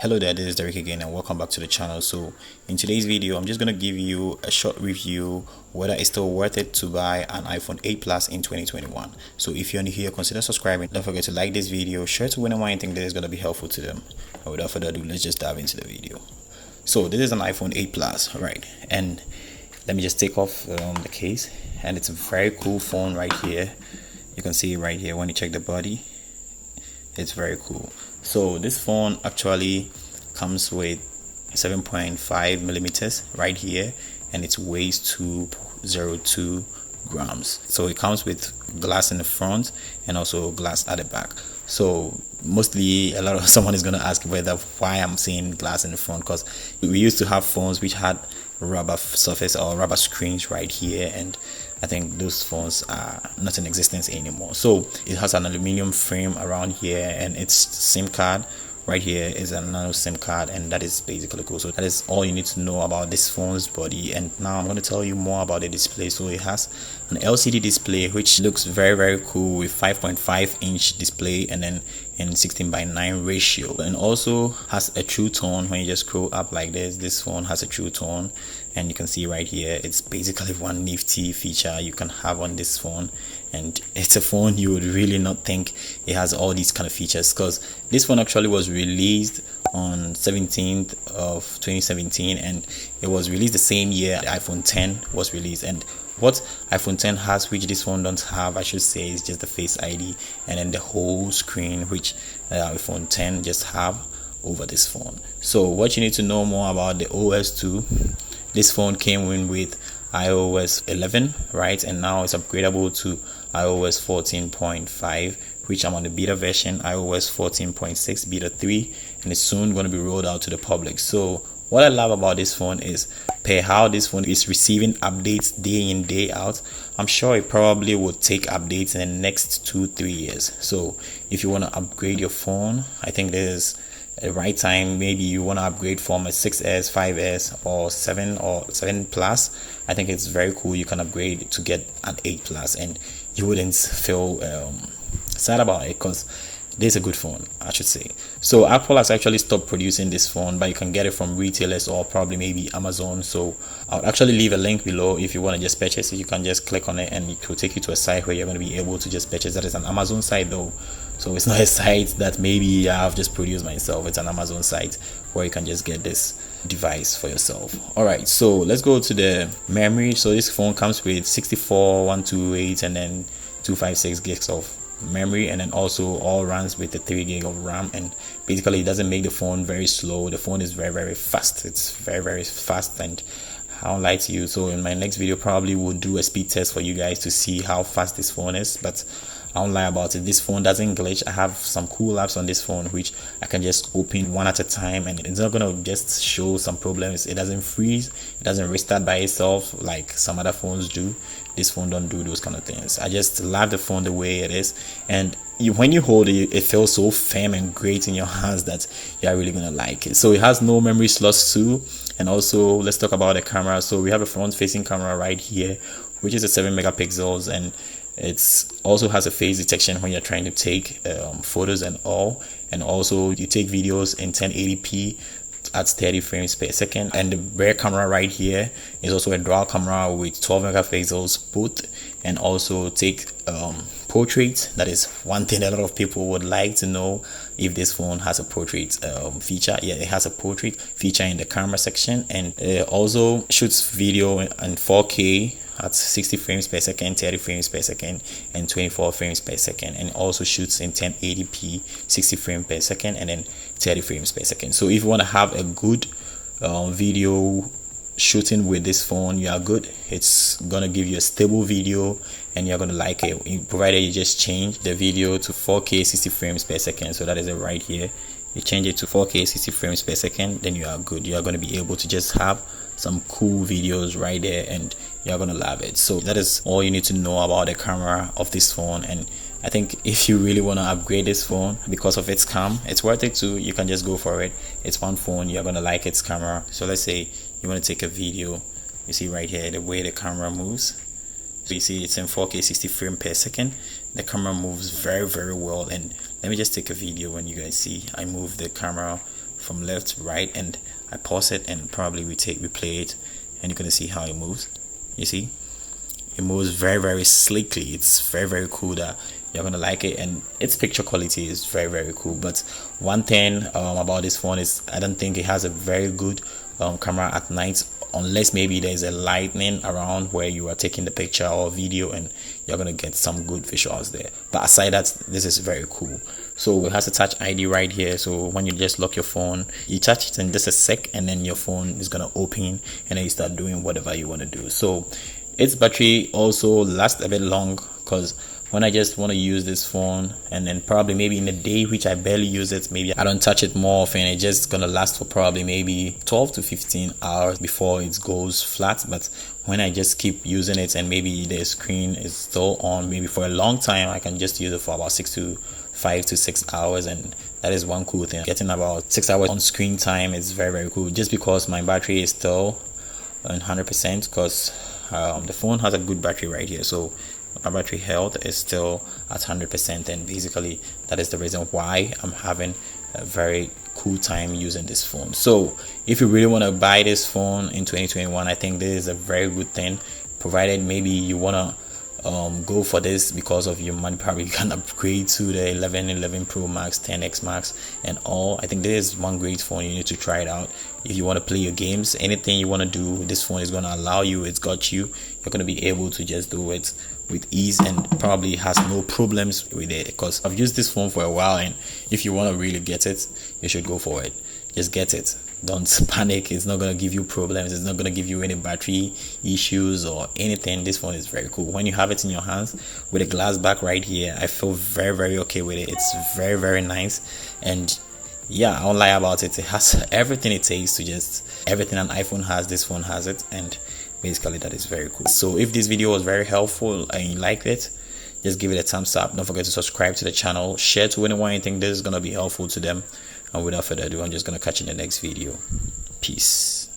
Hello there, this is Derek again and welcome back to the channel. So in today's video I'm just going to give you a short review whether it's still worth it to buy an iPhone 8 Plus in 2021. So if you're new here, consider subscribing. Don't forget to like this video, share to anyone you think that is going to be helpful to them. And without further ado, let's just dive into the video. So this is an iPhone 8 Plus, right? And let me just take off the case, and it's a very cool phone right here. You can see it right here when you check the body. It's very cool. So this phone actually comes with 7.5 millimeters right here, and it weighs 202 grams. So it comes with glass in the front and also glass at the back. So mostly someone is going to ask why I'm saying glass in the front, because we used to have phones which had rubber surface or rubber screens right here, and I think those phones are not in existence anymore. So it has an aluminum frame around here, and its SIM card right here is a nano SIM card, and that is basically cool. So that is all you need to know about this phone's body. And now I'm going to tell you more about the display. So it has an LCD display which looks very cool, with 5.5-inch display and then in 16:9 ratio, and also has a true tone. When you just scroll up like this phone has a true tone, and you can see right here it's basically one nifty feature you can have on this phone. And it's a phone you would really not think it has all these kind of features, because this phone actually was released on 17th of 2017, and it was released the same year the iPhone 10 was released. And what iPhone 10 has, which this phone don't have, I should say, is just the Face ID and then the whole screen, which iPhone 10 just have over this phone. So what you need to know more about the OS 2, this phone came in with iOS 11, right? And now it's upgradable to iOS 14.5, which I'm on the beta version, iOS 14.6 beta 3, and it's soon going to be rolled out to the public. So what I love about this phone is how this phone is receiving updates day in, day out. I'm sure it probably would take updates in the next 2-3 years. So if you want to upgrade your phone, I think this is the right time. Maybe you want to upgrade from a 6S, 5S, or 7 Plus. I think it's very cool. You can upgrade to get an 8 Plus, and you wouldn't feel sad about it, because this is a good phone, I should say. So Apple has actually stopped producing this phone, but you can get it from retailers or probably maybe Amazon. So I'll actually leave a link below. If you want to just purchase it, you can just click on it and it will take you to a site where you're going to be able to just purchase. That is an Amazon site though, so it's not a site that maybe I've just produced myself. It's an Amazon site where you can just get this device for yourself. All right, so let's go to the memory. So this phone comes with 64, 128, and then 256 gigs of memory, and then also all runs with the 3 gig of RAM. And basically it doesn't make the phone very slow. The phone is very fast. It's very fast, and I won't lie to you. So in my next video probably we'll do a speed test for you guys to see how fast this phone is, but I won't lie about it. This phone doesn't glitch. I have some cool apps on this phone which I can just open one at a time, and it's not gonna just show some problems. It doesn't freeze, it doesn't restart by itself like some other phones do. This phone don't do those kind of things. I just love the phone the way it is, and when you hold it, it feels so firm and great in your hands that you're really gonna like it. So it has no memory slots too. And also let's talk about the camera. So we have a front facing camera right here, which is a 7 megapixels, and it also has a face detection when you're trying to take photos and all. And also you take videos in 1080p at 30 frames per second. And the rear camera right here is also a dual camera with 12 megapixels both, and also take portrait. That is one thing a lot of people would like to know, if this phone has a portrait feature. Yeah, it has a portrait feature in the camera section, and it also shoots video in 4K at 60 frames per second, 30 frames per second, and 24 frames per second, and also shoots in 1080p 60 frames per second and then 30 frames per second. So if you want to have a good video shooting with this phone, you are good. It's gonna give you a stable video and you're gonna like it, provided you just change the video to 4K 60 frames per second. So that is it right here. You change it to 4K 60 frames per second, then you are good. You are going to be able to just have some cool videos right there, and you're going to love it. So that is all you need to know about the camera of this phone. And I think if you really want to upgrade this phone because of its cam, it's worth it too. You can just go for it. It's one phone, you're going to like its camera. So let's say you want to take a video. You see right here the way the camera moves. So you see it's in 4K 60 frames per second. The camera moves very well. And let me just take a video when you guys see I move the camera from left to right, and I pause it and probably replay it, and you're gonna see how it moves. You see, it moves very slickly. It's very cool. That you're gonna like it, and its picture quality is very cool. But one thing about this phone is I don't think it has a very good camera at night, unless maybe there's a lightning around where you are taking the picture or video, and you're gonna get some good visuals there. But aside that, this is very cool. So it has a touch ID right here, so when you just lock your phone, you touch it in just a sec, and then your phone is gonna open, and then you start doing whatever you want to do. So its battery also lasts a bit long, because when I just want to use this phone, and then probably maybe in a day which I barely use it, maybe I don't touch it more often, it's just gonna last for probably maybe 12 to 15 hours before it goes flat. But when I just keep using it, and maybe the screen is still on maybe for a long time, I can just use it for about 5 to 6 hours, and that is one cool thing. Getting about 6 hours on screen time is very cool, just because my battery is still 100%, because the phone has a good battery right here, so my battery health is still at 100%, and basically that is the reason why I'm having a very cool time using this phone. So if you really want to buy this phone in 2021, I think this is a very good thing, provided maybe you want to go for this because of your money. Probably you can upgrade to the 11 Pro Max, 10X Max and all. I think this is one great phone. You need to try it out if you want to play your games. Anything you want to do, this phone is going to allow you. It's got you. You're going to be able to just do it with ease, and probably has no problems with it, because I've used this phone for a while, and if you want to really get it, you should go for it. Just get it. Don't panic. It's not going to give you problems. It's not going to give you any battery issues or anything. This phone is very cool. When you have it in your hands with a glass back right here, I feel very okay with it. It's very nice, and yeah, I won't lie about it. It has everything it takes to just everything an iPhone has, this phone has it, and basically that is very cool. So if this video was very helpful and you liked it, just give it a thumbs up. Don't forget to subscribe to the channel, share to anyone you think this is going to be helpful to them, and without further ado, I'm just going to catch you in the next video. Peace.